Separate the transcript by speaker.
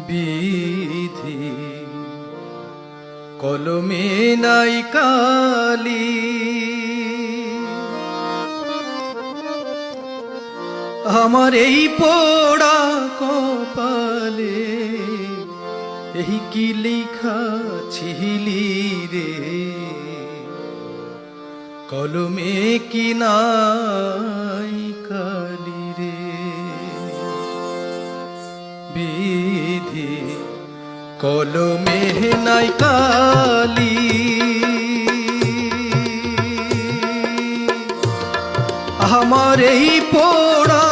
Speaker 1: বিধি কলমে নাই কালি, আমার এই পোড়া কপালে এই কি লেখা ছিলি রে, কলমে কি নাই কালি রে। বিধি কলমে নাই কালি, আমার এই পোড়া